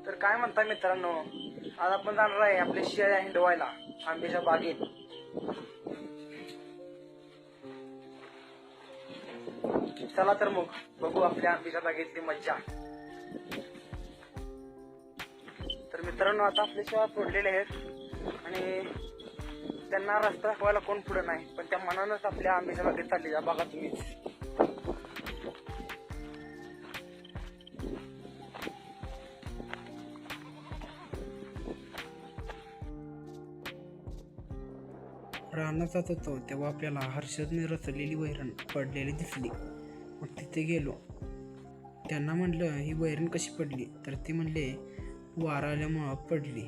तर काय म्हणता मित्रांनो, आज आपण जाणार आहे आपल्या शेळ्या हिंडवायला आंब्याच्या बागेत. चला तर मग बघू आपल्या आंब्याच्या बागेतली मज्जा. तर मित्रांनो, आता आपल्या शेळ्या सोडलेल्या आहेत आणि त्यांना रस्ता दाखवायला कोण पुढे नाही, पण त्या मनानच आपल्या आंब्याच्या बागेत चाललेल्या. बघा तुम्हीच. रानात जात होतो तेव्हा आपल्याला हर्षदने रचलेली वैरण पडलेली दिसली. मग तिथे गेलो. त्यांना म्हणलं, ही वैरण कशी पडली? तर ते म्हणले, वारा आल्यामुळं पडली.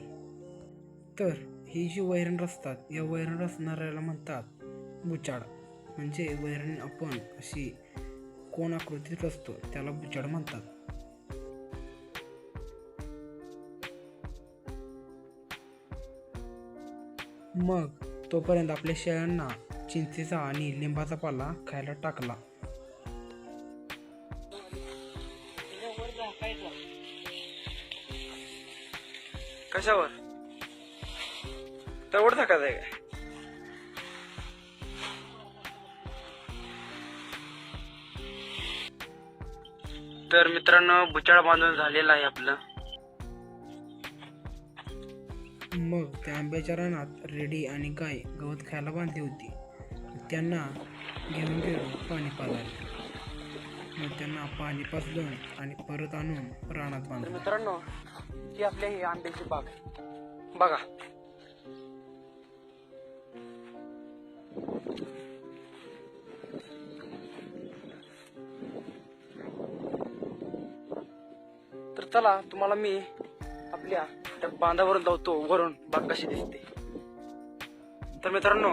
तर ही जी वैरण रचतात, या वैरण रचणाऱ्याला म्हणतात बुचाड. म्हणजे वैरण आपण अशी कोण आकृतीत रचतो त्याला बुचाड म्हणतात. मग तोपर्यंत आपल्या शेळ्यांना चिंचेचा आणि लिंबाचा पाला खायला टाकला. कशावर? तेवढं टाकायचं आहे काय? तर मित्रांनो, बुचाड बांधून झालेलं आहे आपलं. मग त्या आंब्याच्या रानात रेडी आणि गाय गवत खायला बांधली होती. त्यांना घेऊन गेलो पाणी पाजायला. मग त्यांना पाणी पाजलं आणि परत आणून रानात बांधलं. मित्रांनो, ही आपल्या ही आंब्याची बाग बघा. तर चला, तुम्हाला मी आपल्या त्या बांधावरून लावतो वरून बाग कशी दिसते. तर मित्रांनो,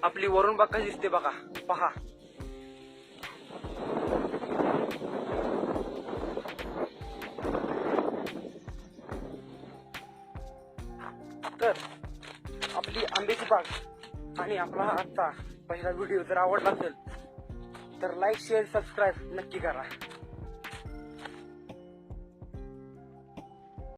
आपली वरून बाग कशी दिसते बघा, पहा. तर आपली आंब्याची बाग आणि आपला आजचा पहिला व्हिडिओ जर आवडला असेल तर लाईक, शेअर, सबस्क्राईब नक्की करा.